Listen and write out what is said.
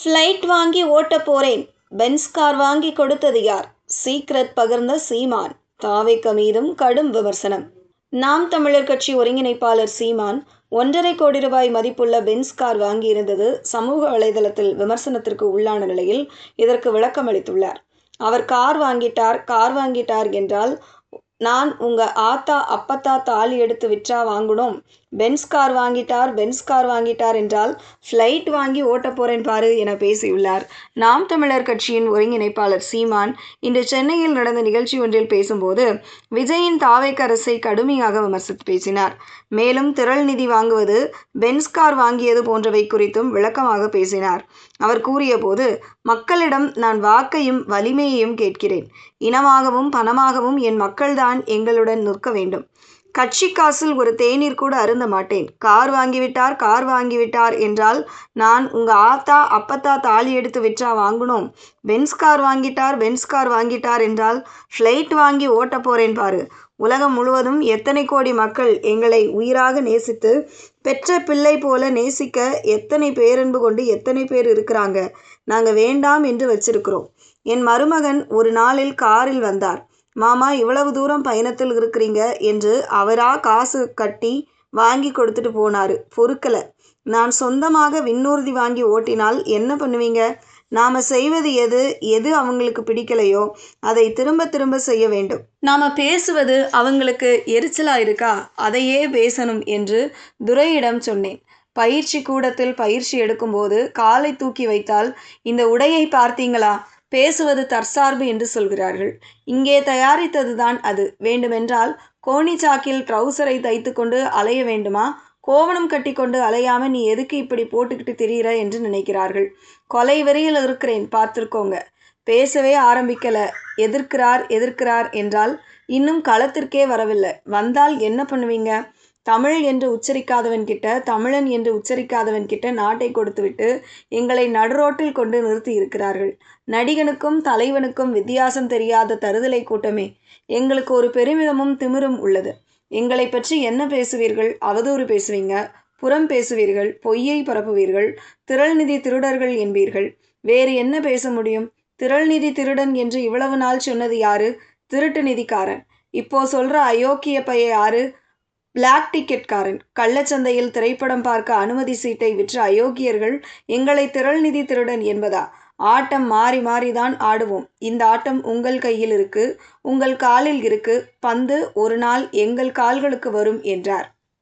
Flight வாங்கி ஓட்டப் போறேன். பென்ஸ் கார் வாங்கி கொடுத்தது யார்? சீக்ரெட் பகிர்ந்த சீமான். தாவேக மீதும் கடும் விமர்சனம். நாம் தமிழர் கட்சி ஒருங்கிணைப்பாளர் சீமான் 1.5 கோடி ரூபாய் மதிப்புள்ள பென்ஸ் கார் வாங்கியிருந்தது சமூக வலைதளத்தில் விமர்சனத்திற்கு உள்ளான நிலையில் இதற்கு விளக்கம் அளித்துள்ளார். அவர் கார் வாங்கிட்டார் என்றால் நான் உங்க ஆத்தா அப்பத்தா தாலி எடுத்து விற்றா வாங்கணும்? பென்ஸ் கார் வாங்கிட்டார் என்றால் ஃப்ளைட் வாங்கி ஓட்டப் போறேன் பாரு என பேசியுள்ளார். நாம் தமிழர் கட்சியின் ஒருங்கிணைப்பாளர் சீமான் இன்று சென்னையில் நடந்த நிகழ்ச்சி ஒன்றில் பேசும்போது விஜயின் தாவேக அரசை கடுமையாக விமர்சித்து பேசினார். மேலும் திரள் நிதி வாங்குவது, பென்ஸ் கார் வாங்கியது போன்றவை குறித்தும் விளக்கமாக பேசினார். அவர் கூறிய போது, மக்களிடம் நான் வாக்கையும் வலிமையையும் கேட்கிறேன். இனமாகவும் பணமாகவும் என் மக்கள்தான் எங்களுடன் நிற்க வேண்டும். கட்சி காசில் ஒரு தேநீர் கூட அருந்த மாட்டேன். கார் வாங்கிவிட்டார் என்றால் நான் உங்க ஆத்தா அப்பத்தா தாலி எடுத்து விற்றா வாங்கணும்? பென்ஸ் கார் வாங்கிட்டார் என்றால் ஃப்ளைட் வாங்கி ஓட்டப் போறேன் பாரு. உலகம் முழுவதும் எத்தனை கோடி மக்கள் எங்களை உயிராக நேசித்து பெற்ற பிள்ளை போல நேசிக்க எத்தனை பேரன்பு கொண்டு எத்தனை பேர் இருக்கிறாங்க. நாங்க வேண்டாம் என்று வச்சிருக்கிறோம். என் மருமகன் ஒரு நாளில் காரில் வந்தார். மாமா, இவ்வளவு தூரம் பயணத்தில் இருக்கிறீங்க என்று அவரா காசு கட்டி வாங்கி கொடுத்துட்டு போனாரு. பொறுக்கல. நான் சொந்தமாக விண்ணூர்தி வாங்கி ஓட்டினால் என்ன பண்ணுவீங்க? நாம செய்வது எது அவங்களுக்கு பிடிக்கலையோ அதை திரும்ப செய்ய வேண்டும். நாம பேசுவது அவங்களுக்கு எரிச்சலா இருக்கா? அதையே பேசணும் என்று துரையிடம் சொன்னேன். பயிற்சி கூடத்தில் பயிற்சி எடுக்கும்போது காலை தூக்கி வைத்தால் இந்த உடையை பார்த்தீங்களா? பேசுவது தற்சார்பு என்று சொல்கிறார்கள். இங்கே தயாரித்ததுதான் அது. வேண்டுமென்றால் கோணிச்சாக்கில் ட்ரௌசரை தைத்து கொண்டு அலைய வேண்டுமா? கோவணம் கட்டி கொண்டு அலையாம நீ எதுக்கு இப்படி போட்டுக்கிட்டு திரியிற என்று நினைக்கிறார்கள். கொலை வெறியில் இருக்கிறேன், பார்த்துக்கோங்க. பேசவே ஆரம்பிக்கல. எதிர்க்கிறார் என்றால் இன்னும் களத்திற்கே வரவில்லை. வந்தால் என்ன பண்ணுவீங்க? தமிழ் என்று உச்சரிக்காதவன் கிட்ட, தமிழன் என்று உச்சரிக்காதவன் கிட்ட நாட்டை கொடுத்துவிட்டு எங்களை நடுரோட்டில் கொண்டு நிறுத்தி இருக்கிறார்கள். நடிகனுக்கும் தலைவனுக்கும் வித்தியாசம் தெரியாத தருதலை கூட்டமே. எங்களுக்கு ஒரு பெருமிதமும் திமிரும் உள்ளது. எங்களை பற்றி என்ன பேசுவீர்கள்? அவதூறு பேசுவீங்க, புறம் பேசுவீர்கள், பொய்யை பரப்புவீர்கள், திரள் நிதி திருடர்கள் என்பீர்கள். வேறு என்ன பேச முடியும்? திரள் நிதி திருடன் என்று இவ்வளவு நாள் சொன்னது யாரு? திருட்டு நிதிக்காரன். இப்போ சொல்ற அயோக்கிய பைய யாரு? பிளாக் டிக்கெட்காரன். கள்ளச்சந்தையில் திரைப்படம் பார்க்க அனுமதி சீட்டை விற்ற அயோக்கியர்கள் எங்களை திரள் நிதி திருடன் என்பதா? ஆட்டம் மாறிதான் ஆடுவோம். இந்த ஆட்டம் உங்கள் கையில் இருக்கு, உங்கள் காலில் இருக்கு. பந்து ஒரு நாள் எங்கள் கால்களுக்கு வரும் என்றார்.